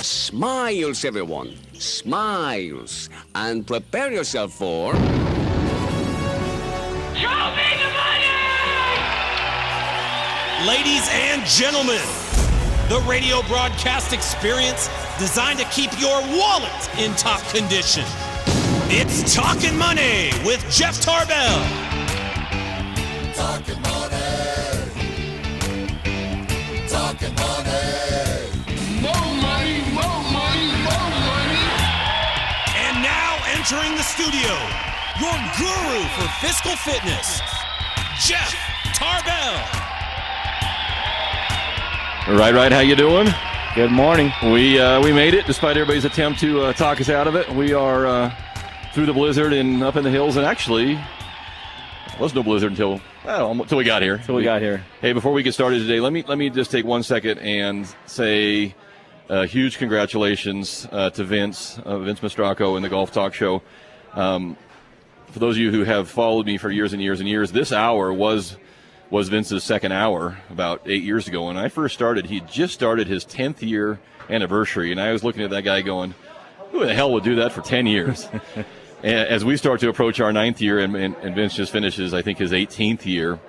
Smiles, everyone. Smiles. And prepare yourself for... Show me the money! Ladies and gentlemen, the radio broadcast experience designed to keep your wallet in top condition. It's Talkin' Money with Jeff Tarbell. Talkin' money. Talkin' money. More money, more money, more money. And now entering the studio, your guru for fiscal fitness, Jeff Tarbell. Right. How you doing? Good morning. We made it despite everybody's attempt to talk us out of it. We are through the blizzard and up in the hills, and actually, there was no blizzard until we got here. Hey, before we get started today, let me just take 1 second and say huge congratulations to Vince Mastracco and the Golf Talk Show. For those of you who have followed me for years and years and years, this hour was Vince's second hour about 8 years ago. When I first started, he just started his 10th year anniversary, and I was looking at that guy going, who the hell would do that for 10 years? As we start to approach our 9th year, and Vince just finishes, I think, his 18th year,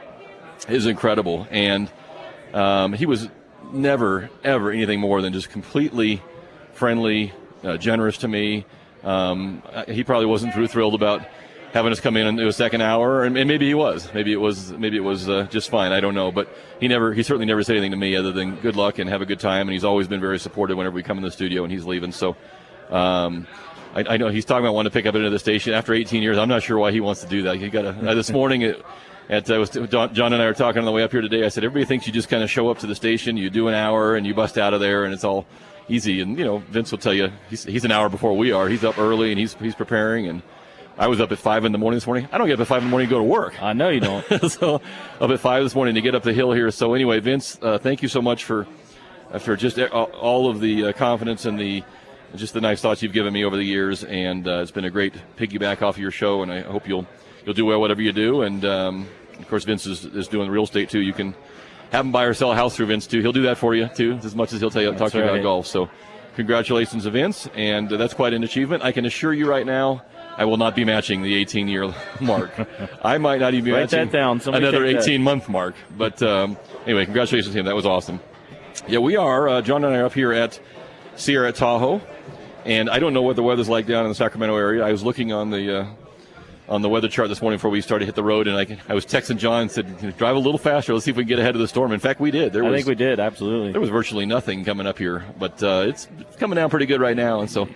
is incredible. And he was never, ever anything more than just completely friendly, generous to me. He probably wasn't thrilled about having us come in and do a second hour, and maybe he was. Maybe it was just fine. I don't know, but he certainly never said anything to me other than good luck and have a good time. And he's always been very supportive whenever we come in the studio, and he's leaving. So, I know he's talking about wanting to pick up into the station after 18 years. I'm not sure why he wants to do that. He got this morning. John and I were talking on the way up here today. I said everybody thinks you just kind of show up to the station, you do an hour, and you bust out of there, and it's all easy. And Vince will tell you he's an hour before we are. He's up early and he's preparing. And I was up at 5 in the morning this morning. I don't get up at 5 in the morning to go to work. I know you don't. So up at 5 this morning to get up the hill here. So anyway, Vince, thank you so much for just all of the confidence and just the nice thoughts you've given me over the years. And it's been a great piggyback off of your show. And I hope you'll do well whatever you do. And of course, Vince is doing real estate too. You can have him buy or sell a house through Vince too. He'll do that for you too, as much as he'll talk to you about golf. So congratulations to Vince, and that's quite an achievement. I can assure you right now, I will not be matching the 18-year mark. I might not even be matching another 18-month mark. But anyway, congratulations to him. That was awesome. Yeah, we are. John and I are up here at Sierra Tahoe, and I don't know what the weather's like down in the Sacramento area. I was looking on the weather chart this morning before we started to hit the road, and I was texting John and said, drive a little faster. Let's see if we can get ahead of the storm. In fact, we did. I think we did, absolutely. There was virtually nothing coming up here, but it's coming down pretty good right now, and so.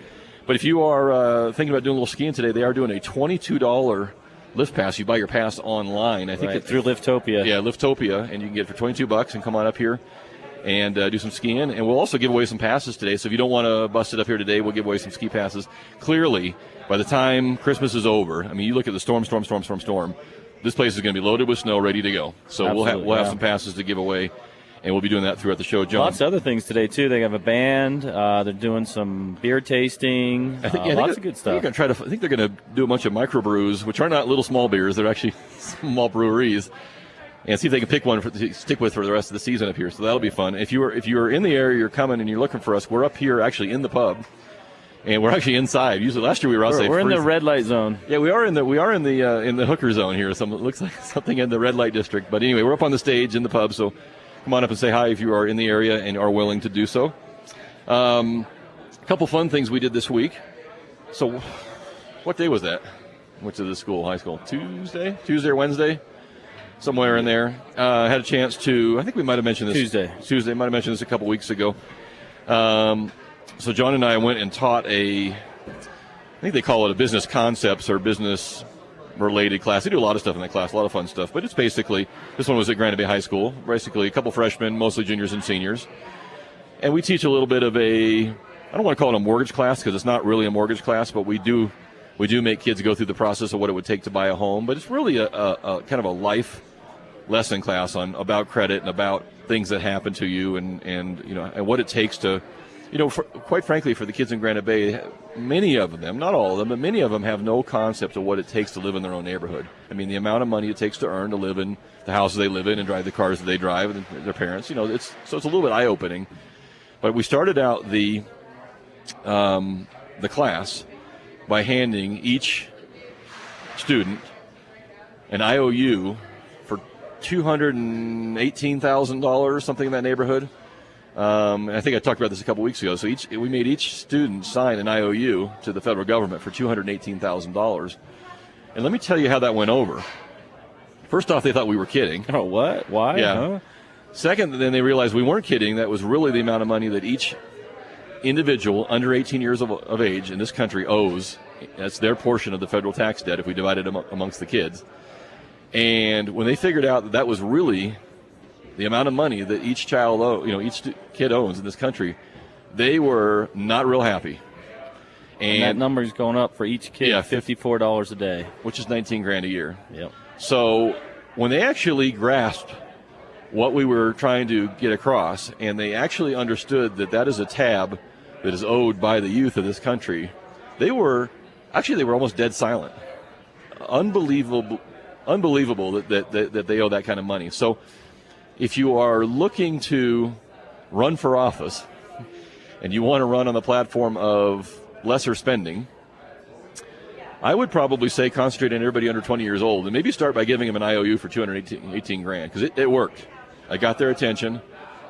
But if you are thinking about doing a little skiing today, they are doing a $22 lift pass. You buy your pass online. I think it's through Liftopia. Yeah, Liftopia, and you can get it for $22 and come on up here and do some skiing. And we'll also give away some passes today. So if you don't want to bust it up here today, we'll give away some ski passes. Clearly, by the time Christmas is over, I mean, you look at the storm. This place is going to be loaded with snow, ready to go. So we'll have some passes to give away. And we'll be doing that throughout the show, John. Lots of other things today, too. They have a band. They're doing some beer tasting. Lots of good stuff. I think they're going to do a bunch of microbrews, which are not little small beers. They're actually small breweries. And see if they can pick one to stick with for the rest of the season up here. So that'll be fun. If you're in the area, you're coming and you're looking for us, we're up here actually in the pub. And we're actually inside. Usually last year we were outside. We're in the red light zone. Yeah, we are in the hooker zone here. So it looks like something in the red light district. But anyway, we're up on the stage in the pub, so come on up and say hi if you are in the area and are willing to do so. A couple fun things we did this week. So what day was that? Went to the high school. Tuesday or Wednesday? Somewhere in there. Had a chance to, I think we might have mentioned this. Tuesday, might have mentioned this a couple weeks ago. So John and I went and taught I think they call it a business concepts or business related class. They do a lot of stuff in that class, a lot of fun stuff. But it's basically, this one was at Granite Bay High School, basically a couple freshmen, mostly juniors and seniors. And we teach a little bit of I don't want to call it a mortgage class because it's not really a mortgage class, but we do make kids go through the process of what it would take to buy a home. But it's really a kind of a life lesson class about credit and about things that happen to you and what it takes to, quite frankly, for the kids in Granite Bay, many of them, not all of them, but many of them have no concept of what it takes to live in their own neighborhood. I mean, the amount of money it takes to earn to live in the houses they live in and drive the cars that they drive and their parents, so it's a little bit eye-opening. But we started out the class by handing each student an IOU for $218,000, something in that neighborhood. I think I talked about this a couple weeks ago. So we made each student sign an IOU to the federal government for $218,000. And let me tell you how that went over. First off, they thought we were kidding. Oh, what? Why? Yeah. Huh? Second, then they realized we weren't kidding. That was really the amount of money that each individual under 18 years of age in this country owes. That's their portion of the federal tax debt if we divide it amongst the kids. And when they figured out that that was really the amount of money that each child each kid owns in this country, they were not real happy. And that number's going up for each kid, $54 a day, which is $19,000 a year. Yep. So when they actually grasped what we were trying to get across, and they actually understood that that is a tab that is owed by the youth of this country, they were almost dead silent. Unbelievable that they owe that kind of money. So if you are looking to run for office and you want to run on the platform of lesser spending, I would probably say concentrate on everybody under 20 years old and maybe start by giving them an IOU for $218,000 because it worked. I got their attention.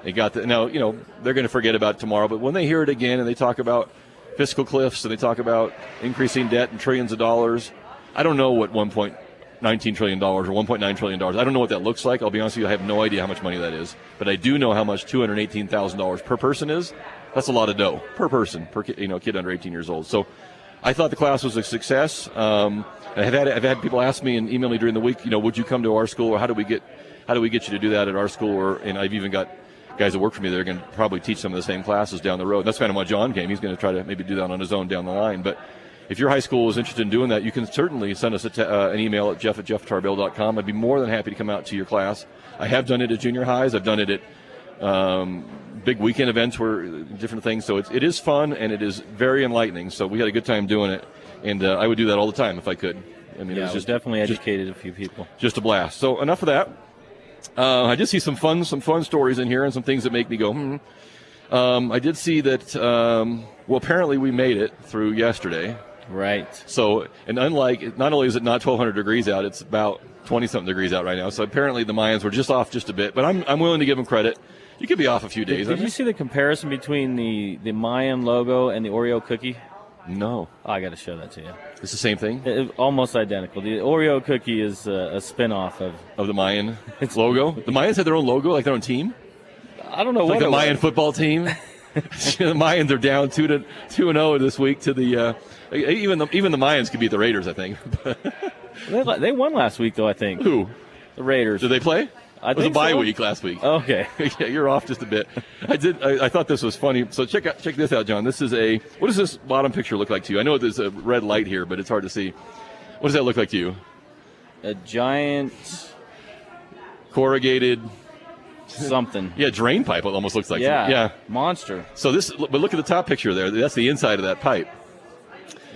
They got now, they're going to forget about it tomorrow, but when they hear it again and they talk about fiscal cliffs and they talk about increasing debt and trillions of dollars, I don't know what $1.19 trillion or $1.9 trillion. I don't know what that looks like. I'll be honest with you, I have no idea how much money that is. But I do know how much $218,000 per person is. That's a lot of dough per person, per kid under 18 years old. So I thought the class was a success. I've had people ask me and email me during the week, would you come to our school, or how do we get you to do that at our school? And I've even got guys that work for me that are going to probably teach some of the same classes down the road. That's kind of why John came. He's going to try to maybe do that on his own down the line. But if your high school is interested in doing that, you can certainly send us an email at jeff@jefftarbell.com. I'd be more than happy to come out to your class. I have done it at junior highs. I've done it at big weekend events where different things. So it is fun and it is very enlightening. So we had a good time doing it, and I would do that all the time if I could. I mean, it was just definitely educated a few people. Just a blast. So enough of that. I did see some fun stories in here and some things that make me go, I did see that. Apparently we made it through yesterday. Right. So, and unlike, not only is it not 1,200 degrees out, it's about 20-something degrees out right now. So apparently the Mayans were just off just a bit, but I'm willing to give them credit. You could be off a few days. Did you see the comparison between the Mayan logo and the Oreo cookie? No. Oh, I got to show that to you. It's the same thing? Almost identical. The Oreo cookie is a spin-off of the Mayan logo? The Mayans had their own logo, like their own team? I don't know what like the Mayan football team? The Mayans are down 2-0 this week to the even the Mayans could beat the Raiders, I think. They won last week, though, I think. Who? The Raiders. Did they play? It was a bye week last week. Okay. Yeah, you're off just a bit. I thought this was funny. So check this out, John. This is what does this bottom picture look like to you? I know there's a red light here, but it's hard to see. What does that look like to you? A giant corrugated something. Yeah, drain pipe. It almost looks like. Yeah. Monster. So but look at the top picture there. That's the inside of that pipe.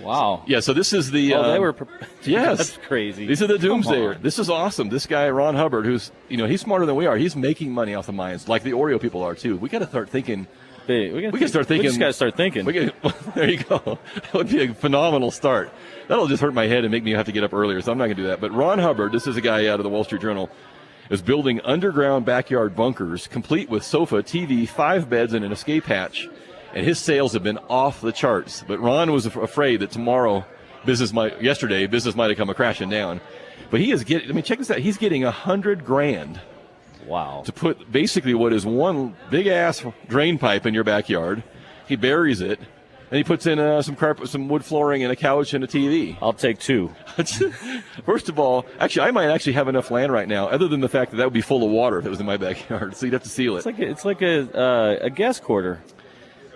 Wow. Yeah, so this is the... they were... Yes. That's crazy. These are the doomsdayers. This is awesome. This guy, Ron Hubbard, who's, he's smarter than we are. He's making money off the Mayans, like the Oreo people are, too. We got to start thinking... We just got to start thinking. There you go. That would be a phenomenal start. That'll just hurt my head and make me have to get up earlier, so I'm not going to do that. But Ron Hubbard, this is a guy out of the Wall Street Journal, is building underground backyard bunkers, complete with sofa, TV, 5 beds, and an escape hatch. And his sales have been off the charts. But Ron was afraid that yesterday, business might have come crashing down. But he is check this out. He's getting $100,000. Wow. To put basically what is one big-ass drain pipe in your backyard. He buries it, and he puts in some carpet, some wood flooring, and a couch and a TV. I'll take 2. First of all, I might actually have enough land right now, other than the fact that would be full of water if it was in my backyard. So you'd have to seal it. It's like a guest quarter.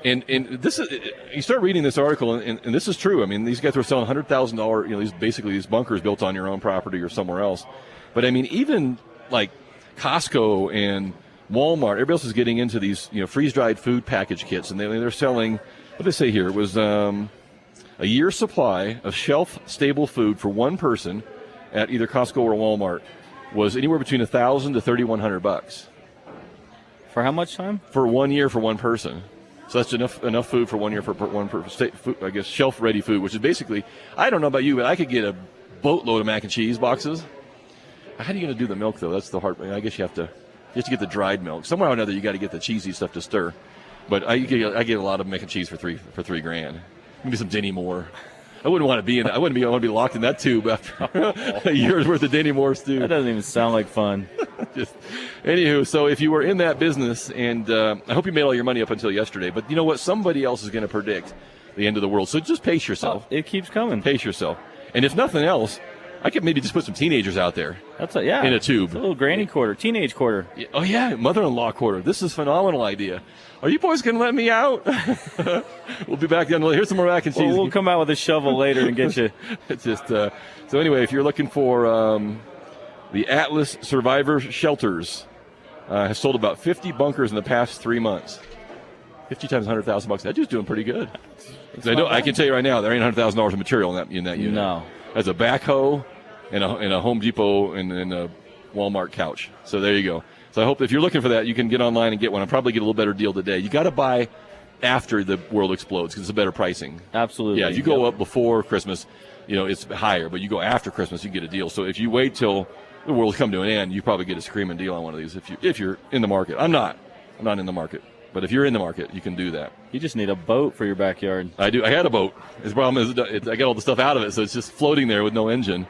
And this is, you start reading this article, and this is true. I mean, these guys were selling $100,000, these bunkers built on your own property or somewhere else. But I mean, even like Costco and Walmart, everybody else is getting into these, freeze-dried food package kits, and they're selling. What did they say here? It was a year's supply of shelf-stable food for one person at either Costco or Walmart was anywhere between $1,000 to $3,100. For how much time? For 1 year for one person. So that's enough food for 1 year for one per state food, I guess, shelf-ready food, which is basically, I don't know about you, but I could get a boatload of mac and cheese boxes. How are you going to do the milk, though? That's the hard. I guess you have to get the dried milk. Somewhere or another, you got to get the cheesy stuff to stir. But I get a lot of mac and cheese for $3,000. Maybe some Denny Moore. I wouldn't want to be in that. I want to be locked in that tube after a year's worth of Denny Moore stew. That doesn't even sound like fun. Anywho, so if you were in that business, and I hope you made all your money up until yesterday, but you know what? Somebody else is going to predict the end of the world. So just pace yourself. It keeps coming. Pace yourself. And if nothing else, I could maybe just put some teenagers out there. In a tube. It's a little granny quarter, teenage quarter. Oh, yeah, mother-in-law quarter. This is a phenomenal idea. Are you boys going to let me out? We'll be back down. Here's some more mac and cheese. We'll come out with a shovel later and get you. It's just so anyway, if you're looking for the Atlas Survivor Shelters, has sold about 50 bunkers in the past 3 months. 50 times $100,000. That dude's doing pretty good. I can tell you right now, there ain't $100,000 of material in that unit. No. That's a backhoe and a Home Depot and a Walmart couch. So there you go. So I hope if you're looking for that, you can get online and get one. I'll probably get a little better deal today. You got to buy after the world explodes because it's a better pricing. Absolutely. Yeah, you go up before Christmas, it's higher. But you go after Christmas, you get a deal. So if you wait till the world's come to an end, you probably get a screaming deal on one of these if you're in the market. I'm not in the market. But if you're in the market, you can do that. You just need a boat for your backyard. I do. I had a boat. The problem is I got all the stuff out of it, so it's just floating there with no engine.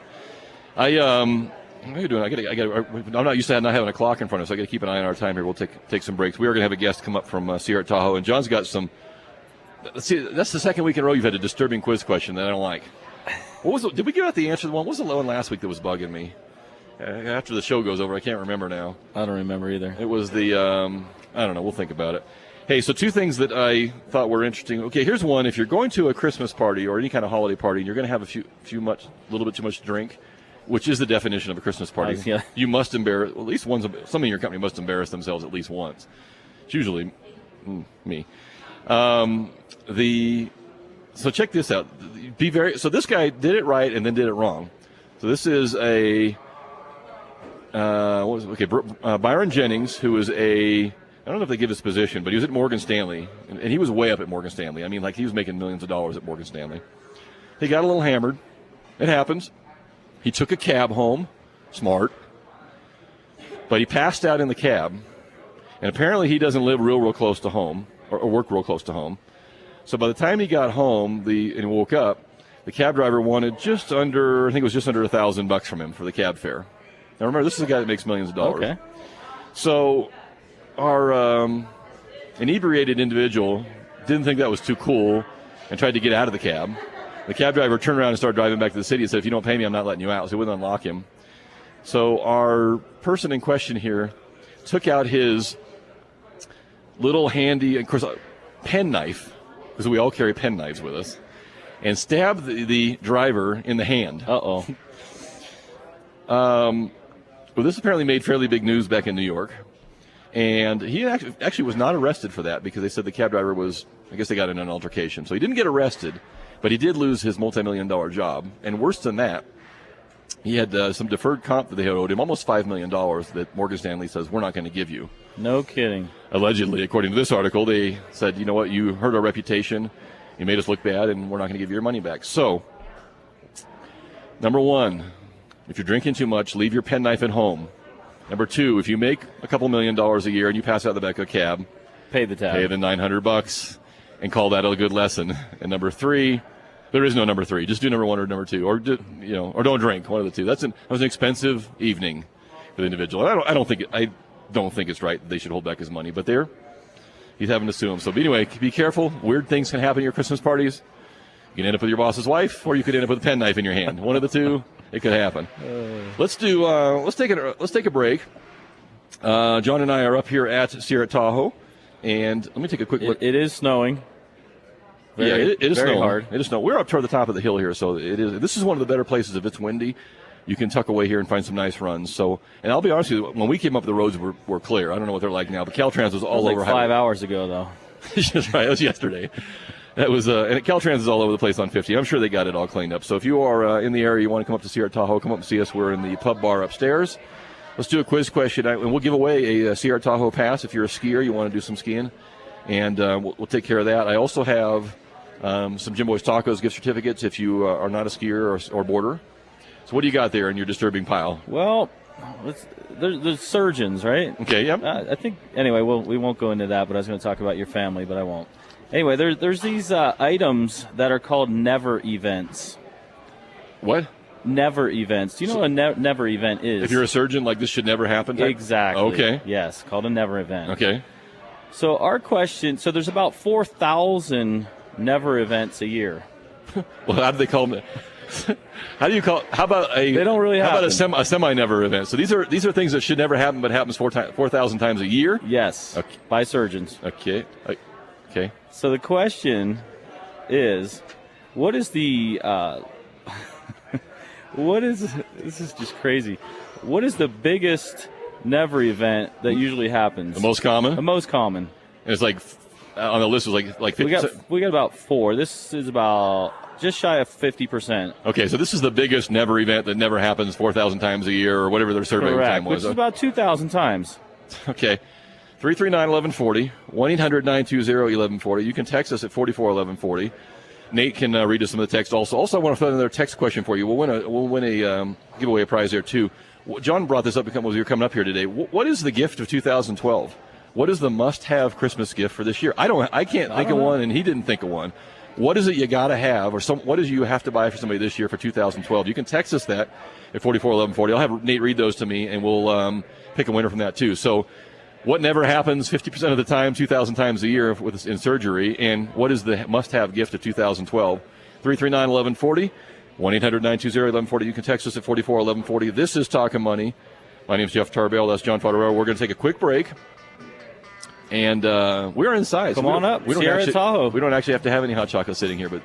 What are you doing? I'm not used to not having a clock in front of us. So I got to keep an eye on our time here. We'll take some breaks. We are going to have a guest come up from Sierra Tahoe, and John's got some. Let's see. That's the second week in a row you've had a disturbing quiz question that I don't like. Did we give out the answer to the one? What was the one last week that was bugging me? After the show goes over, I can't remember now. I don't remember either. It was the. I don't know. We'll think about it. Hey, so two things that I thought were interesting. Okay, here's one. If you're going to a Christmas party or any kind of holiday party, and you're going to have a little bit too much to drink, which is the definition of a Christmas party. Yeah. You must embarrass, at least some in your company must embarrass themselves at least once. It's usually me. So check this out. So this guy did it right and then did it wrong. So this is Byron Jennings, who is I don't know if they give his position, but he was at Morgan Stanley, and he was way up at Morgan Stanley. I mean, like he was making millions of dollars at Morgan Stanley. He got a little hammered. It happens. He took a cab home. Smart. But he passed out in the cab, and apparently he doesn't live real close to home or work real close to home. So by the time he got home and woke up, the cab driver wanted just under $1,000 from him for the cab fare. Now remember, this is a guy that makes millions of dollars. Okay. So our inebriated individual didn't think that was too cool and tried to get out of the cab. The cab driver turned around and started driving back to the city and said, if you don't pay me, I'm not letting you out. So he wouldn't unlock him. So our person in question here took out his little handy, of course, pen knife, because we all carry pen knives with us, and stabbed the driver in the hand. Uh-oh. Well, this apparently made fairly big news back in New York. And he actually was not arrested for that because they said the cab driver I guess they got in an altercation. So he didn't get arrested, but he did lose his multi-million-dollar job. And worse than that, he had some deferred comp that they had owed him, almost $5 million, that Morgan Stanley says, we're not going to give you. No kidding. Allegedly, according to this article, they said, you know what, you hurt our reputation, you made us look bad, and we're not going to give you your money back. So, number one, if you're drinking too much, leave your penknife at home. Number two, if you make a couple $1 million a year and you pass out the back of a cab, pay the tab. Pay the $900 and call that a good lesson. And number three, there is no number three. Just do number one or number two, or don't drink. One of the two. That was an expensive evening for the individual. And I don't think it's right that they should hold back his money. But he's having to sue him. So anyway, be careful. Weird things can happen at your Christmas parties. You can end up with your boss's wife, or you could end up with a penknife in your hand. One of the two. It could happen. Let's take a break. John and I are up here at Sierra Tahoe, and let me take a quick look. It is snowing. It is very snowing. hard. It is snowing. We're up toward the top of the hill here, so this is one of the better places. If it's windy, you can tuck away here and find some nice runs. So, and I'll be honest with you, when we came up, the roads were clear. I don't know what they're like now, but Caltrans was all over. 5 hours ago, though. That's right. It was yesterday. That was and Caltrans is all over the place on 50. I'm sure they got it all cleaned up. So if you are in the area, you want to come up to Sierra Tahoe, come up and see us. We're in the pub bar upstairs. Let's do a quiz question, and we'll give away a Sierra Tahoe pass if you're a skier, you want to do some skiing. and we'll take care of that. I also have some Jim Boy's Tacos gift certificates if you are not a skier or boarder. So what do you got there in your disturbing pile? Well, there's surgeons, right? Okay, yep. I think, anyway, we won't go into that, but I was going to talk about your family, but I won't. Anyway, there's these items that are called never events. What? Never events. Do you know what a never event is? If you're a surgeon, like this should never happen? Exactly. Okay. Yes, called a never event. Okay. So our question, so there's about 4,000 never events a year. Well, how do they call them? How do you call? How about a? They don't really How happen. about a semi-never event? So these are things that should never happen, but happens 4,000 times a year. Yes. Okay. By surgeons. Okay. Okay. So the question is, what is the? This is just crazy. What is the biggest never event that usually happens? The most common. The most common. And it's like on the list was like 50. We got about 4. This is about just shy of 50%. Okay, so this is the biggest never event that never happens 4,000 times a year or whatever their survey time was. Which is about 2,000 times. Okay. 339-1140, 1-800-920-1140. You can text us at 441140. Nate can read us some of the text also. Also, I want to throw another text question for you. We'll win a giveaway prize there too. John brought this up because you were coming up here today. What is the gift of 2012? What is the must-have Christmas gift for this year? I can't think of one, and he didn't think of one. What is it you got to have, or what is it you have to buy for somebody this year for 2012? You can text us that at 441140. I'll have Nate read those to me, and we'll pick a winner from that too. So, what never happens 50% of the time, 2,000 times a year in surgery, and what is the must-have gift of 2012? 339-1140, 1-800-920-1140. You can text us at 441140. This is Talkin' Money. My name is Jeff Tarbell. That's John Fodorero. We're going to take a quick break. And we're inside. Come on up, Sierra Tahoe. We don't actually have to have any hot chocolate sitting here, but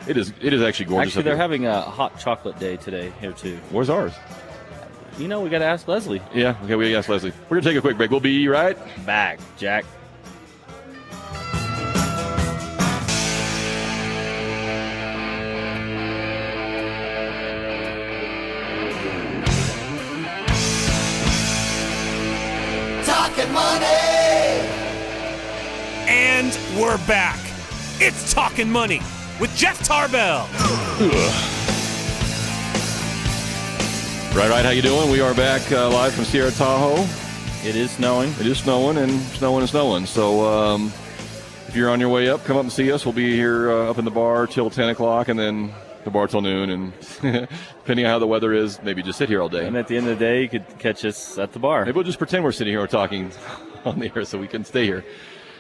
it is actually gorgeous. Actually, they're having a hot chocolate day today here, too. Where's ours? You know, we got to ask Leslie. Yeah, okay, we got to ask Leslie. We're going to take a quick break. We'll be right back, Jack. Talkin' Money! And we're back. It's Talkin' Money with Jeff Tarbell. Right. How you doing? We are back live from Sierra Tahoe. It is snowing. It is snowing and snowing. So if you're on your way up, come up and see us. We'll be here up in the bar till 10 o'clock, and then the bar till noon. And depending on how the weather is, maybe just sit here all day. And at the end of the day, you could catch us at the bar. Maybe we'll just pretend we're sitting here or talking on the air so we can stay here.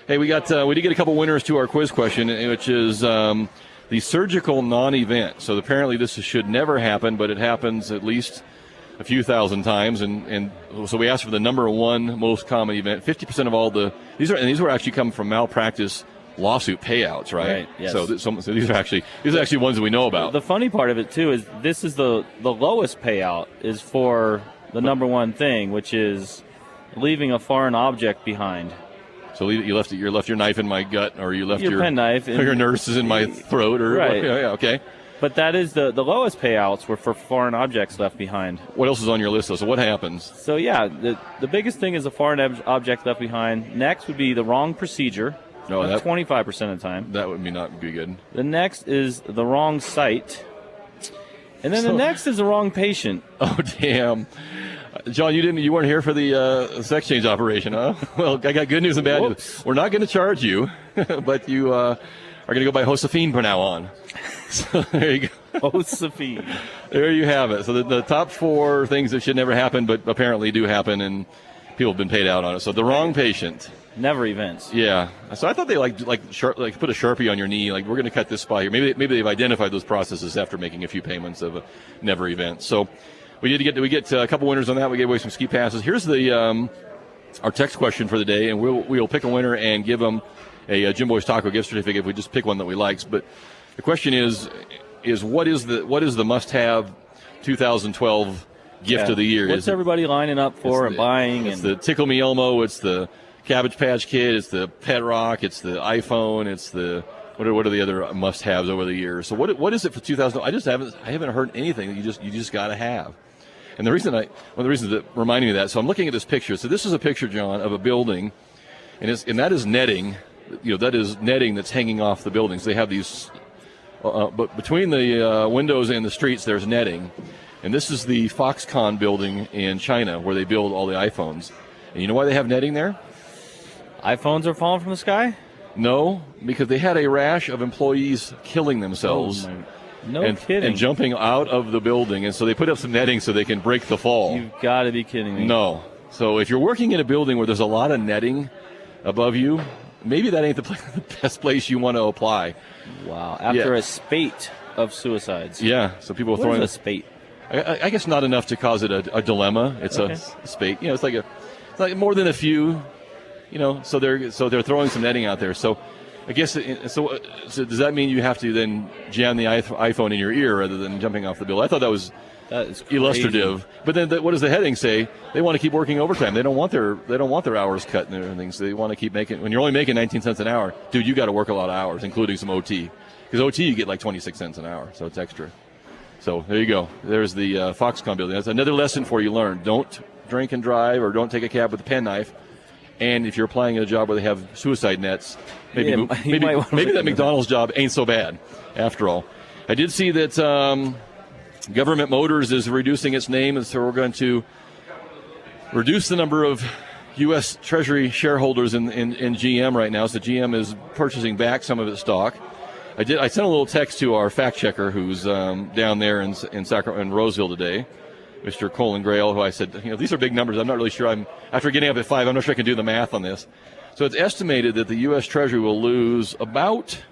Hey, we did get a couple winners to our quiz question, which is the surgical non-event. So apparently this should never happen, but it happens at least a few thousand times, and so we asked for the number one most common event. 50% of all these were actually coming from malpractice lawsuit payouts, right? Right. Yes. So these are actually ones that we know about. The funny part of it too is this is the lowest payout is for the number one thing, which is leaving a foreign object behind. So you left your knife in my gut, or you left your pen knife, or your nurse is in my throat, or right? Yeah, okay. But that is the lowest payouts were for foreign objects left behind. What else is on your list, though? So what happens? So, yeah, the biggest thing is a foreign object left behind. Next would be the wrong procedure. No, that's 25% of the time. That would not be good. The next is the wrong site. And then the next is the wrong patient. Oh, damn. John, you weren't here for the sex change operation, huh? Well, I got good news and bad news. We're not going to charge you, but you are going to go by Josephine from now on. So there you go. Josephine. There you have it. So the top 4 things that should never happen, but apparently do happen, and people have been paid out on it. So the wrong patient. Never events. Yeah. So I thought they like put a Sharpie on your knee, like we're going to cut this spot here. Maybe they've identified those processes after making a few payments of a never event. So we get a couple winners on that. We gave away some ski passes. Here's the our text question for the day, and we'll pick a winner and give them a Jim Boy's Taco gift certificate if we just pick one that we like. But the question is what is the must-have 2012 gift of the year? What's everybody lining up for and buying? It's the Tickle Me Elmo. It's the Cabbage Patch Kid. It's the Pet Rock. It's the iPhone. It's the what are the other must-haves over the years? So what is it for 2012? I haven't heard anything that you just got to have. And one of the reasons that reminding me of that. So I'm looking at this picture. So this is a picture, John, of a building, and that is netting that is netting that's hanging off the buildings. They have these, but between the windows and the streets, there's netting. And this is the Foxconn building in China where they build all the iPhones. And you know why they have netting there? iPhones are falling from the sky? No, because they had a rash of employees killing themselves. Kidding. And jumping out of the building. And so they put up some netting so they can break the fall. You've got to be kidding me. No. So if you're working in a building where there's a lot of netting above you, maybe that ain't the best place you want to apply. Wow. After a spate of suicides. Yeah. So people are What throwing is a spate? I guess not enough to cause it a dilemma. It's a spate. It's like more than a few. So they're throwing some netting out there. So I guess so does that mean you have to then jam the iPhone in your ear rather than jumping off the building? I thought that is illustrative. But then what does the heading say? They want to keep working overtime. They don't want their hours cut and everything. So they want to keep making. When you're only making 19 cents an hour, dude, you got to work a lot of hours, including some OT. Because OT you get like 26 cents an hour, so it's extra. So there you go. There's the Foxconn building. That's another lesson for you learn. Don't drink and drive, or don't take a cab with a penknife. And if you're applying at a job where they have suicide nets, maybe that McDonald's job ain't so bad after all. I did see that Government Motors is reducing its name, and so we're going to reduce the number of U.S. Treasury shareholders in GM right now. So GM is purchasing back some of its stock. I sent a little text to our fact checker who's down there in Sacramento, in Roseville today, Mr. Colin Grail, who I said, these are big numbers. I'm not really sure. After getting up at 5, I'm not sure I can do the math on this. So it's estimated that the U.S. Treasury will lose about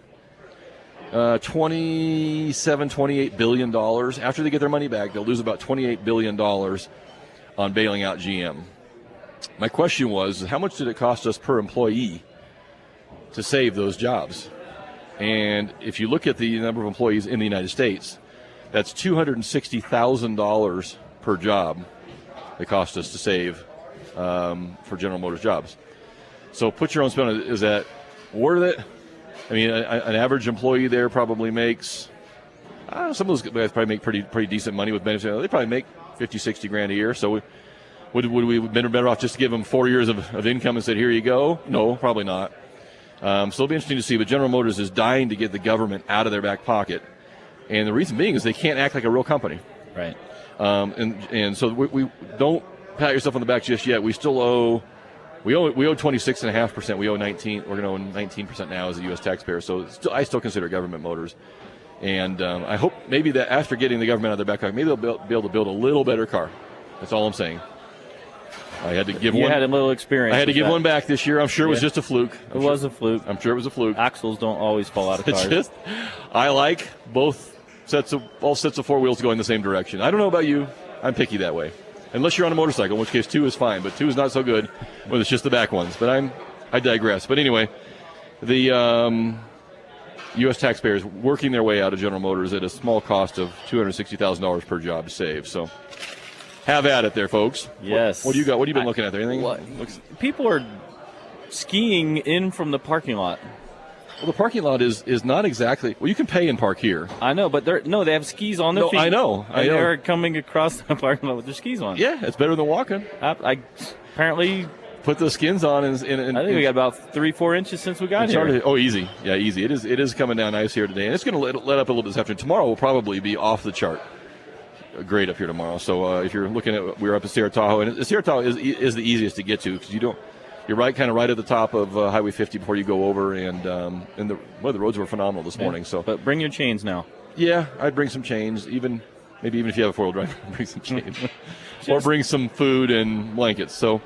$28 billion. After they get their money back, they'll lose about $28 billion on bailing out GM. My question was, how much did it cost us per employee to save those jobs? And if you look at the number of employees in the United States, that's $260,000 per job it cost us to save for General Motors jobs. So put your own spin on it. Is that worth it? I mean, an average employee there probably makes, some of those guys probably make pretty decent money with benefits. They probably make 50, 60 grand a year. So would we have been better off just to give them 4 years of income and said, here you go? No, probably not. So it'll be interesting to see. But General Motors is dying to get the government out of their back pocket. And the reason being is they can't act like a real company. Right. And so we don't pat yourself on the back just yet. We still owe 26.5%. We owe 19. We're going to owe 19% now as a U.S. taxpayer. So I still consider Government Motors. And I hope maybe that after getting the government out of their back pocket, maybe they'll be able to build a little better car. That's all I'm saying. I had to give You had a little experience. I had to give that. one back this year. I'm sure it was just a fluke. It was a fluke. I'm sure it was a fluke. Axles don't always fall out of cars. I like all sets of 4 wheels going the same direction. I don't know about you. I'm picky that way. Unless you're on a motorcycle, in which case 2 is fine, but 2 is not so good when it's just the back ones. But I digress. But anyway, the U.S. taxpayers working their way out of General Motors at a small cost of $260,000 per job saved. So have at it there, folks. Yes. What do you got? What have you been looking at there? Anything? People are skiing in from the parking lot. Well, the parking lot is not exactly. Well, you can pay and park here. I know, but they have skis on their feet. I know. They're coming across the parking lot with their skis on. Yeah, it's better than walking. I apparently put the skins on. I think we got about 3-4 inches since we got here. Easy. Yeah, easy. It is coming down nice here today, and it's going to let up a little bit this afternoon. Tomorrow will probably be off the chart. Great up here tomorrow. So if you're looking at, we're up at Sierra Tahoe, and Sierra Tahoe is the easiest to get to because you're right at the top of Highway 50 before you go over, and the roads were phenomenal this morning. So, but bring your chains now. Yeah, I'd bring some chains. Even if you have a 4-wheel drive, bring some chains, or bring some food and blankets. So,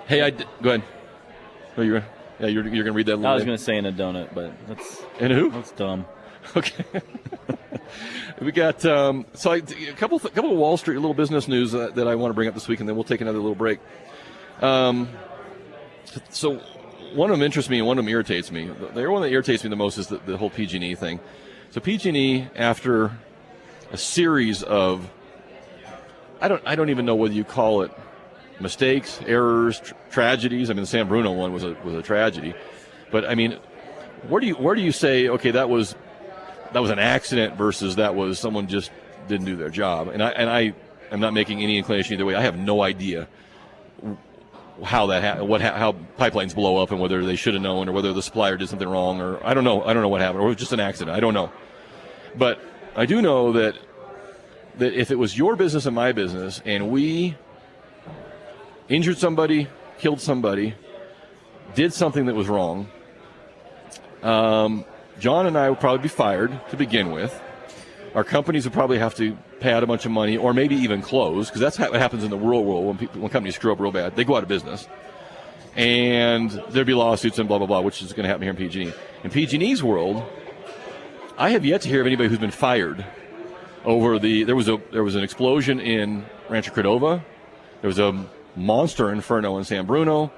hey, go ahead. Oh, you're gonna read that. I was gonna say in a donut, but in who? That's dumb. Okay. We got a couple of Wall Street little business news that I want to bring up this week, and then we'll take another little break. So one of them interests me and one of them irritates me. The one that irritates me the most is the whole PG&E thing. So PG&E, after a series of, I don't even know whether you call it mistakes, errors, tragedies. I mean, the San Bruno one was a tragedy, but I mean, where do you say, okay, that was an accident versus that was someone just didn't do their job? And I am not making any inclination either way. I have no idea how how pipelines blow up and whether they should have known or whether the supplier did something wrong, or I don't know what happened, or it was just an accident. I don't know. But I do know that if it was your business and my business and we injured somebody, killed somebody, did something that was wrong, John and I would probably be fired to begin with. Our companies would probably have to pay out a bunch of money or maybe even close, because that's what happens in the real world when companies screw up real bad. They go out of business. And there'd be lawsuits and blah, blah, blah, which is going to happen here in PG&E. In PG&E's world, I have yet to hear of anybody who's been fired over there was an explosion in Rancho Cordova. There was a monster inferno in San Bruno.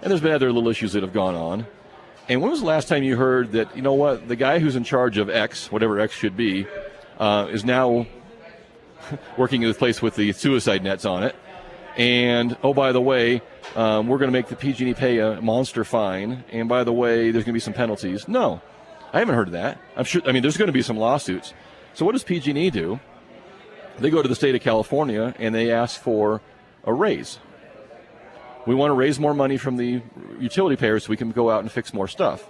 And there's been other little issues that have gone on. And when was the last time you heard that, you know what, the guy who's in charge of X, whatever X should be, is now working in this place with the suicide nets on it. And, oh, by the way, we're going to make the PG&E pay a monster fine. And, by the way, there's going to be some penalties. No, I haven't heard of that. I'm sure. I mean, there's going to be some lawsuits. So what does PG&E do? They go to the state of California and they ask for a raise. We want to raise more money from the utility payers so we can go out and fix more stuff.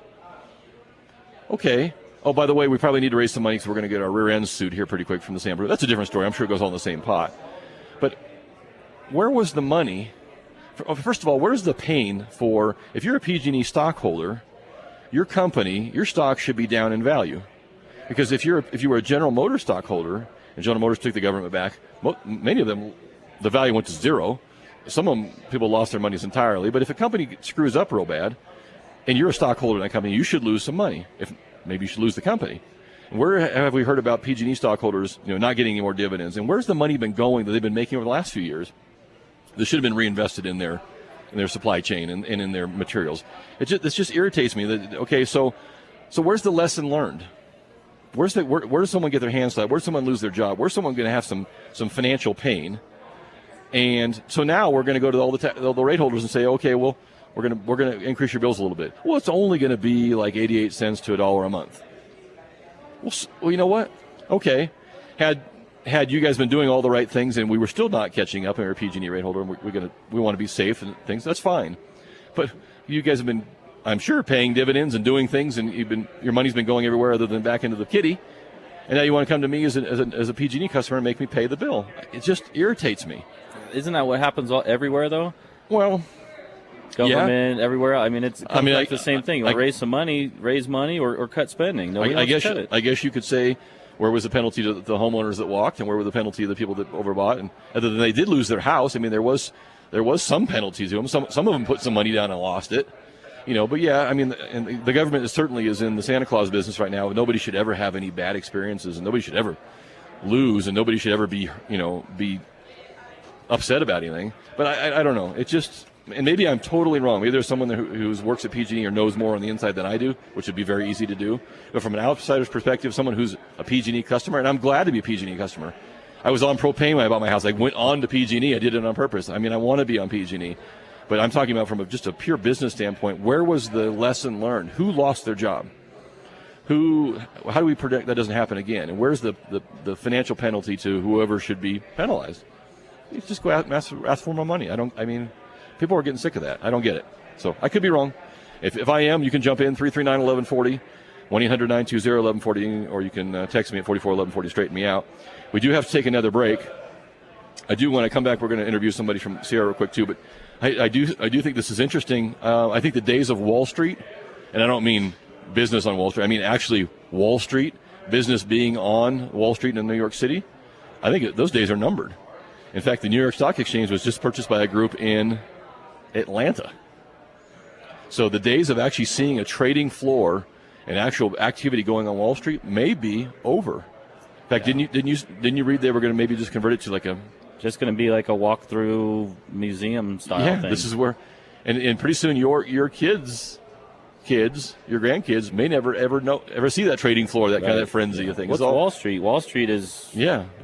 Okay. Oh, by the way, we probably need to raise some money because we're going to get our rear end suit here pretty quick from the San Bruno. That's a different story. I'm sure it goes all in the same pot. But where was the money? First of all, where's the pain for, if you're a PG&E stockholder, your company, your stock should be down in value. Because if you were a General Motors stockholder, and General Motors took the government back, many of them, the value went to zero. Some of them, people lost their monies entirely. But if a company screws up real bad, and you're a stockholder in that company, you should lose some money. Maybe you should lose the company. And where have we heard about PG&E stockholders, not getting any more dividends? And where's the money been going that they've been making over the last few years? This should have been reinvested in their supply chain and in their materials. This just irritates me. That okay, so where's the lesson learned? Where does someone get their hands slapped? Where does someone lose their job? Where's someone going to have some financial pain? And so now we're going to go to all the rate holders and say, okay, well, we're going to increase your bills a little bit. Well, it's only going to be like 88 cents to $1 a month. Well, you know what? Okay, had you guys been doing all the right things and we were still not catching up and we're a PG&E rate holder and we want to be safe and things, that's fine. But you guys have been, I'm sure, paying dividends and doing things, and your money's been going everywhere other than back into the kitty. And now you want to come to me as a PG&E customer and make me pay the bill. It just irritates me. Isn't that what happens everywhere, though? Well, government, everywhere. I mean, it's like the same thing. Raise money, or cut spending. I guess you could say, where was the penalty to the homeowners that walked, and where was the penalty to the people that overbought? And other than they did lose their house, I mean, there was some penalty to them. Some of them put some money down and lost it. But yeah, I mean, and the government certainly is in the Santa Claus business right now. Nobody should ever have any bad experiences, and nobody should ever lose, and nobody should ever be upset about anything. But I don't know. It just, and maybe I'm totally wrong. Maybe there's someone who works at PG&E or knows more on the inside than I do, which would be very easy to do. But from an outsider's perspective, someone who's a PG&E customer, and I'm glad to be a PG&E customer. I was on propane when I bought my house. I went on to PG&E. I did it on purpose. I mean, I want to be on PG&E. But I'm talking about from just a pure business standpoint, where was the lesson learned? Who lost their job? How do we predict that doesn't happen again? And where's the financial penalty to whoever should be penalized? You just go out and ask for more money. People are getting sick of that. I don't get it. So I could be wrong. If I am, you can jump in, 339-1140, 1-800-920-1140, or you can text me at 44-1140, straighten me out. We do have to take another break. When I come back, we're going to interview somebody from Sierra real quick too, but I do think this is interesting. I think the days of Wall Street, and I don't mean business on Wall Street, I mean actually Wall Street, business being on Wall Street in New York City, I think those days are numbered. In fact, the New York Stock Exchange was just purchased by a group in Atlanta. So the days of actually seeing a trading floor and actual activity going on Wall Street may be over. In fact, didn't you read they were going to maybe just convert it to like just going to be like a walk-through museum style thing. This is where, and pretty soon your kids, your grandkids may never ever see that trading floor, that kind of frenzy of thing. What's Wall Street? Wall Street is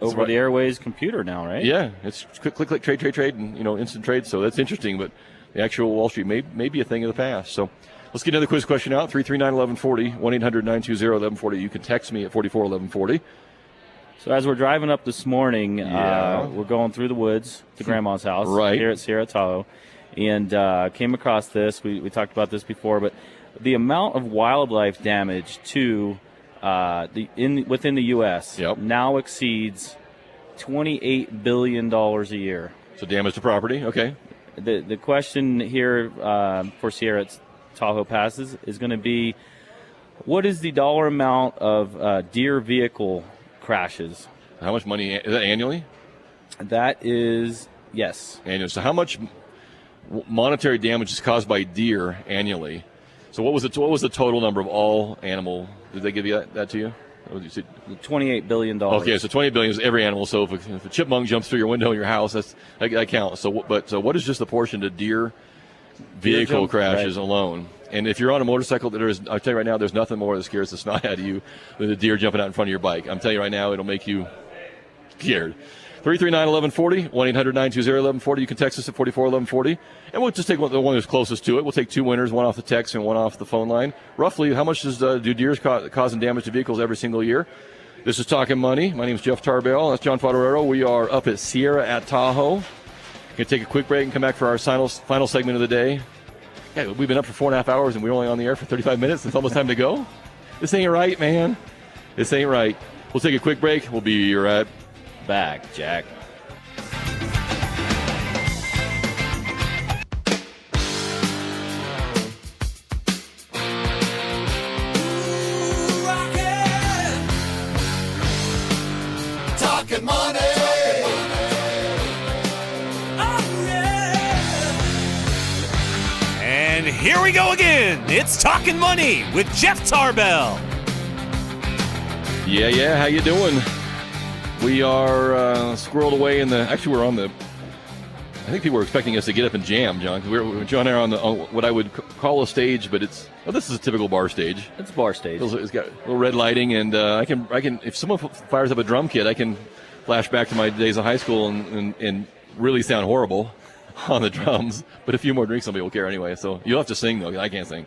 over the airways computer now, right? Yeah, it's click, trade, and instant trade. So that's interesting, but the actual Wall Street may be a thing of the past. So let's get another quiz question out. 339-1140, 1-800-920-1140. You can text me at 44-1140. So as we're driving up this morning, we're going through the woods to Grandma's house here at Sierra Tahoe. and came across this. We talked about this before, but the amount of wildlife damage to within the U.S. now exceeds $28 billion a year. So damage to property, okay. The question here for Sierra at Tahoe Passes is going to be, what is the dollar amount of deer vehicle crashes? How much money is that annually? That is, yes. Annually. So how much monetary damage is caused by deer annually? So what was the total number of all animal? Did they give you that to you? What did you see? $28 billion. Okay, so $28 billion is every animal. So if a chipmunk jumps through your window in your house, that counts. So what is just the portion to deer vehicle crashes alone? And if you're on a motorcycle, I'll tell you right now, there's nothing more that scares the snot out of you than a deer jumping out in front of your bike. I'm telling you right now, it'll make you scared. 339-1140, 1-800-920-1140. You can text us at 441140. And we'll just take the one that's closest to it. We'll take two winners, one off the text and one off the phone line. Roughly, how much do deer causing damage to vehicles every single year? This is Talkin' Money. My name is Jeff Tarbell. That's John Fodorero. We are up at Sierra at Tahoe. We're going to take a quick break and come back for our final segment of the day. Yeah, we've been up for 4.5 hours, and we're only on the air for 35 minutes. It's almost time to go. This ain't right, man. This ain't right. We'll take a quick break. We'll be right back, Jack. Talkin' money. And here we go again. It's Talkin' Money with Jeff Tarbell. Yeah. How you doing? We are squirreled away in the. Actually, we're on the. I think people were expecting us to get up and jam, John. John and I are on what I would call a stage, but this is a typical bar stage. It's a bar stage. It's got a little red lighting, and I can if someone fires up a drum kit, I can flash back to my days of high school and really sound horrible on the drums. But a few more drinks, somebody will care anyway. So you'll have to sing though. I can't sing.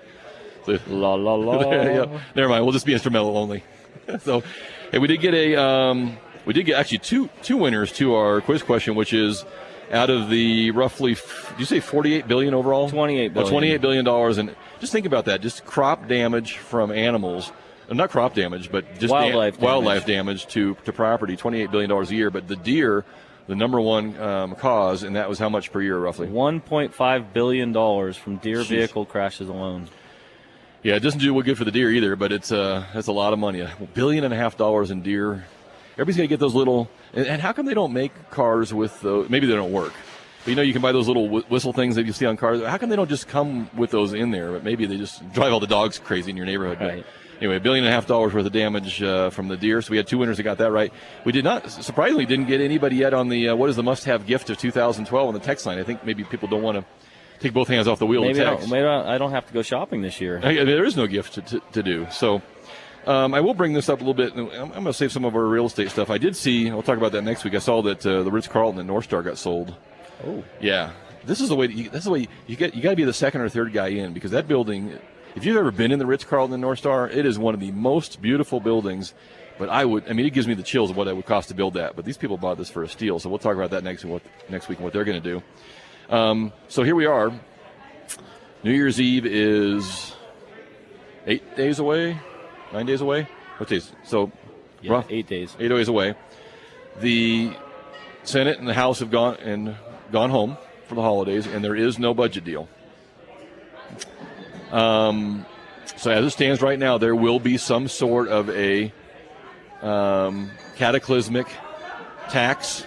So, la la la. Yeah, never mind. We'll just be instrumental only. So, hey, we did get actually two winners to our quiz question, which is out of the roughly, did you say $48 billion overall? $28 billion. $28 billion. And just think about that. Just crop damage from animals. Not crop damage, but just wildlife damage to property, $28 billion a year. But the deer, the number one cause, and that was how much per year roughly? $1.5 billion from deer vehicle crashes alone. Yeah, it doesn't do good for the deer either, but that's a lot of money. $1.5 billion in deer. Everybody's going to get those little, and how come they don't make cars with those? Maybe they don't work. But you can buy those little whistle things that you see on cars. How come they don't just come with those in there? But maybe they just drive all the dogs crazy in your neighborhood. Right. Anyway, $1.5 billion worth of damage from the deer. So we had two winners that got that right. We surprisingly didn't get anybody yet on the what is the must-have gift of 2012 on the text line. I think maybe people don't want to take both hands off the wheel and text. Maybe I don't have to go shopping this year. There is no gift to do. So I will bring this up a little bit. I'm going to save some of our real estate stuff. I did see, I'll talk about that next week. I saw that the Ritz-Carlton and North Star got sold. Oh. Yeah. This is the way you got to be the second or third guy in, because that building, if you've ever been in the Ritz-Carlton and North Star, it is one of the most beautiful buildings. But it gives me the chills of what it would cost to build that. But these people bought this for a steal, so we'll talk about that next week and what they're going to do. So here we are. New Year's Eve is 8 days away, 9 days away. What days? So, 8 days. 8 days away. The Senate and the House have gone home for the holidays, and there is no budget deal. So as it stands right now, there will be some sort of a cataclysmic tax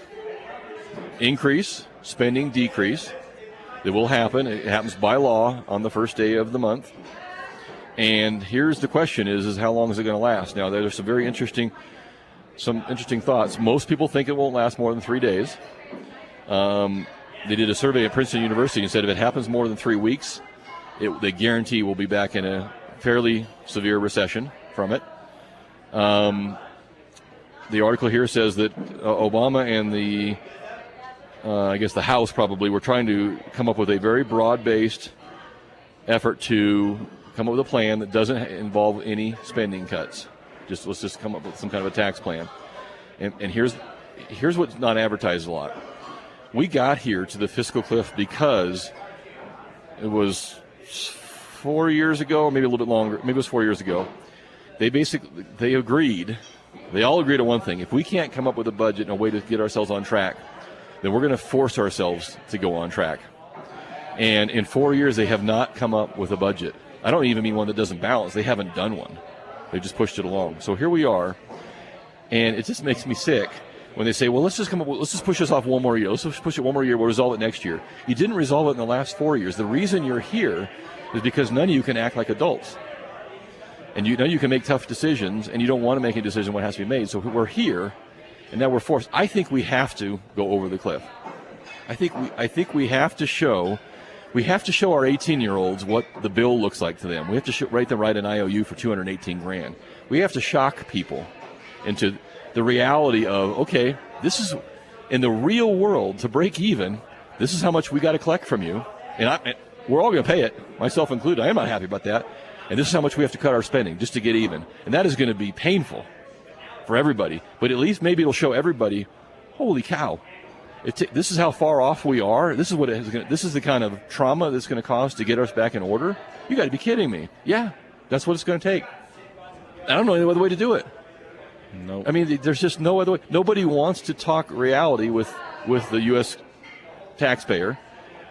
increase, spending decrease. It will happen. It happens by law on the first day of the month. And here's the question is how long is it going to last? Now, there's some interesting thoughts. Most people think it won't last more than 3 days. They did a survey at Princeton University and said if it happens more than 3 weeks, they guarantee we'll be back in a fairly severe recession from it. The article here says that Obama and the House probably were trying to come up with a very broad-based effort to come up with a plan that doesn't involve any spending cuts. Let's just come up with some kind of a tax plan. And here's what's not advertised a lot. We got here to the fiscal cliff because it was 4 years ago, or maybe a little bit longer. Maybe it was 4 years ago. They agreed. They all agreed on one thing. If we can't come up with a budget and a way to get ourselves on track, then we're going to force ourselves to go on track. And in 4 years, they have not come up with a budget. I don't even mean one that doesn't balance. They haven't done one. They just pushed it along. So here we are, and it just makes me sick when they say, well, let's just push this off one more year. Let's just push it one more year. We'll resolve it next year. You didn't resolve it in the last 4 years. The reason you're here is because none of you can act like adults. And you know you can make tough decisions, and you don't want to make a decision what has to be made. So we're here, and now we're forced. I think we have to go over the cliff. I think we have to show our 18-year-olds what the bill looks like to them. We have to write an IOU for $218,000. We have to shock people into the reality of, okay, this is in the real world, to break even, this is how much we got to collect from you, and we're all going to pay it, myself included. I am not happy about that. And this is how much we have to cut our spending just to get even. And that is going to be painful for everybody. But at least maybe it'll show everybody, holy cow, this is how far off we are. This is the kind of trauma that's going to cause to get us back in order. You got to be kidding me. Yeah, that's what it's going to take. I don't know any other way to do it. No. I mean, there's just no other way. Nobody wants to talk reality with the U.S. taxpayer,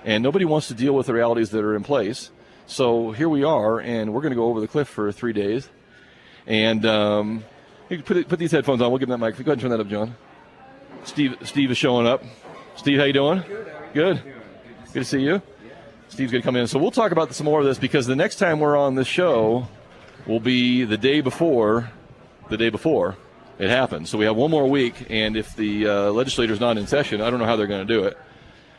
and nobody wants to deal with the realities that are in place. So here we are, and we're going to go over the cliff for 3 days. And you can put these headphones on. We'll give them that mic. Go ahead and turn that up, John. Steve is showing up. Steve, how you doing? Good. Good to see you. Steve's going to come in. So we'll talk about some more of this, because the next time we're on this show will be the day before it happens. So we have one more week, and if the legislator's not in session, I don't know how they're going to do it.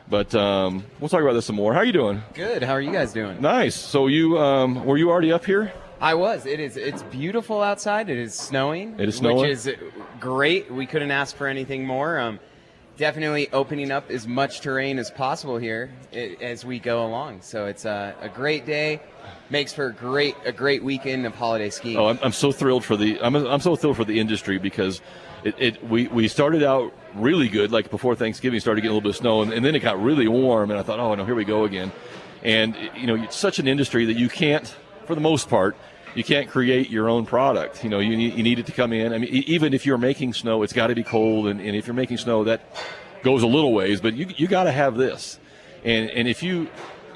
But we'll talk about this some more. How are you doing? Good. How are you guys doing? Nice. So you were you already up here? I was. It's beautiful outside. It is snowing. It is snowing, which is great. We couldn't ask for anything more. Definitely opening up as much terrain as possible here as we go along. So it's a great day. Makes for a great weekend of holiday skiing. Oh, I'm so thrilled for I'm so thrilled for the industry, because we started out really good, like before Thanksgiving, started getting a little bit of snow, and then it got really warm, and I thought, oh no, here we go again. And it's such an industry that you can't, for the most part, you can't create your own product. You need it to come in. I mean, even if you're making snow, it's got to be cold, and if you're making snow, that goes a little ways, but you got to have this. And if you're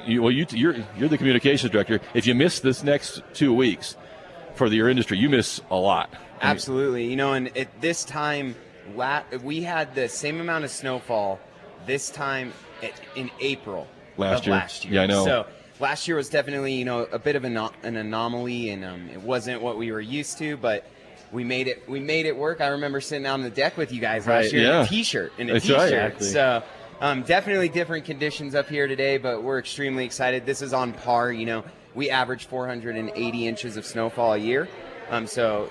the communications director. If you miss this next 2 weeks for your industry, you miss a lot. Absolutely. And at this time, we had the same amount of snowfall this time in April last year. Yeah, I know. So last year was definitely, a bit of an anomaly, and it wasn't what we were used to, but we made it work. I remember sitting out on the deck with you guys last year in a t-shirt. That's right. Exactly. So definitely different conditions up here today, but we're extremely excited. This is on par. We average 480 inches of snowfall a year. So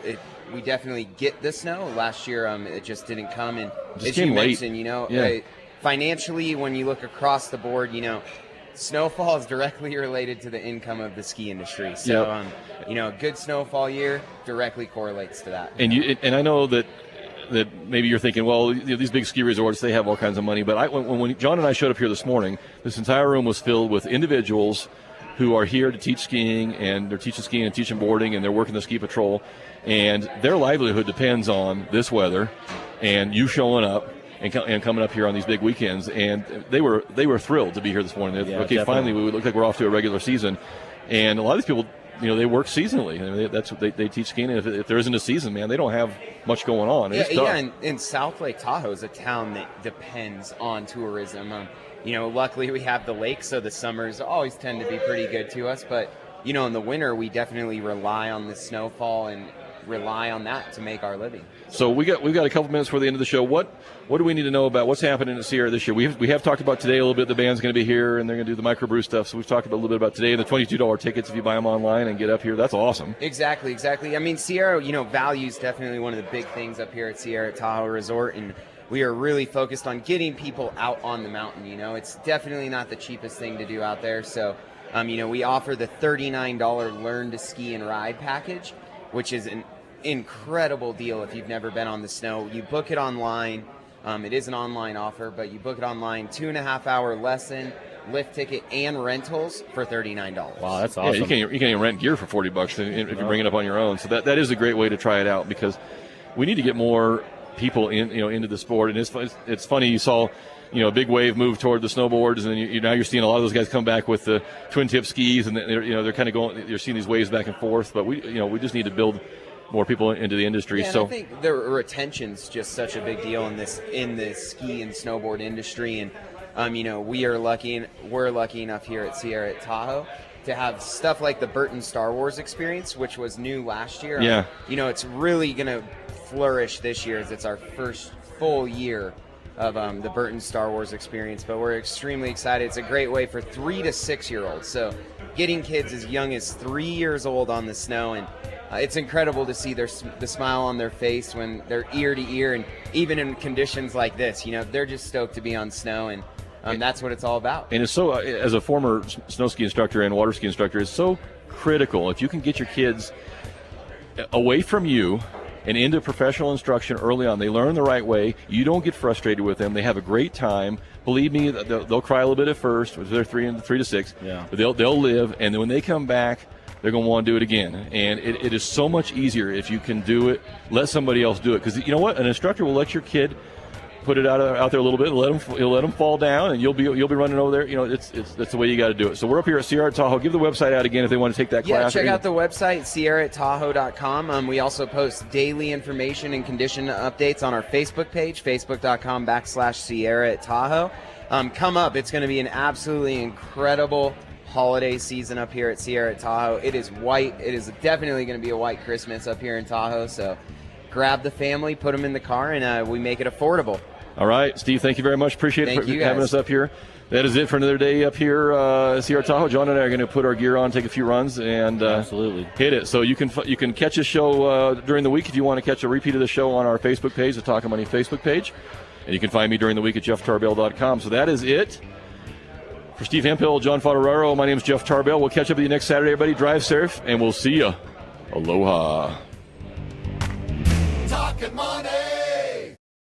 we definitely get the snow. Last year, it just didn't come. And as you mentioned, financially, when you look across the board, snowfall is directly related to the income of the ski industry. So, a good snowfall year directly correlates to that. And I know that maybe you're thinking, well, these big ski resorts, they have all kinds of money. But when John and I showed up here this morning, this entire room was filled with individuals who are here to teach skiing, and they're teaching skiing and teaching boarding, and they're working the ski patrol, and their livelihood depends on this weather and you showing up and coming up here on these big weekends. And they were thrilled to be here this morning. Okay, definitely. Finally, we look like we're off to a regular season. And a lot of these people, they work seasonally. I mean, that's what they teach skiing. And if there isn't a season, man, they don't have much going on. And South Lake Tahoe is a town that depends on tourism. Luckily we have the lake, so the summers always tend to be pretty good to us. But, in the winter, we definitely rely on the snowfall and rely on that to make our living. So we've got a couple minutes for the end of the show. What do we need to know about what's happening at Sierra this year? We have talked about today a little bit. The band's going to be here, and they're going to do the microbrew stuff. So we've talked a little bit about today, the $22 tickets if you buy them online and get up here. That's awesome. Exactly. I mean, Sierra, value is definitely one of the big things up here at Sierra Tahoe Resort, and we are really focused on getting people out on the mountain. It's definitely not the cheapest thing to do out there. So, we offer the $39 Learn to Ski and Ride package, which is an incredible deal if you've never been on the snow. You book it online. It is an online offer, but you book it online, 2.5-hour lesson. lift ticket, and rentals for $39. Wow, that's awesome. Yeah, you can't even rent gear for $40 if you bring it up on your own. So that is a great way to try it out, because we need to get more people into the sport. And it's funny, you saw a big wave move toward the snowboards, and then now you're seeing a lot of those guys come back with the twin tip skis, and they're kind of going. You're seeing these waves back and forth, but we just need to build more people into the industry. Yeah, so I think the retention's just such a big deal in the ski and snowboard industry, and we're lucky enough here at Sierra at Tahoe to have stuff like the Burton Star Wars experience, which was new last year. Yeah. It's really going to flourish this year, as it's our first full year of the Burton Star Wars experience, but we're extremely excited. It's a great way for 3 to 6 year olds, so getting kids as young as 3 years old on the snow, and it's incredible to see the smile on their face when they're ear to ear, and even in conditions like this, they're just stoked to be on snow, and that's what it's all about. And it's so, as a former snow ski instructor and water ski instructor, it's so critical if you can get your kids away from you and into professional instruction early on. They learn the right way. You don't get frustrated with them. They have a great time. Believe me, they'll cry a little bit at first. They're 3 to 6. Yeah. But they'll live, and then when they come back, they're going to want to do it again. And it is so much easier if you can do it. Let somebody else do it, because you know what? An instructor will let your kid put it out there a little bit. You'll let them fall down, and you'll be running over there. That's the way you got to do it. So we're up here at Sierra Tahoe. Give the website out again if they want to take that class. Yeah, check out the website, sierratahoe.com. We also post daily information and condition updates on our Facebook page, facebook.com/Sierra at Tahoe. Come up. It's going to be an absolutely incredible holiday season up here at Sierra at Tahoe. It is white. It is definitely going to be a white Christmas up here in Tahoe. So grab the family, put them in the car, and we make it affordable. All right, Steve, thank you very much. Appreciate having us up here. That is it for another day up here at Sierra Tahoe. John and I are going to put our gear on, take a few runs, and absolutely hit it. So you can catch a show during the week if you want to catch a repeat of the show on our Facebook page, the Talkin Money Facebook page. And you can find me during the week at JeffTarbell.com. So that is it. For Steve Hemphill, John Fodoraro, my name is Jeff Tarbell. We'll catch up with you next Saturday, everybody. Drive safe, and we'll see you. Aloha. Talkin' money.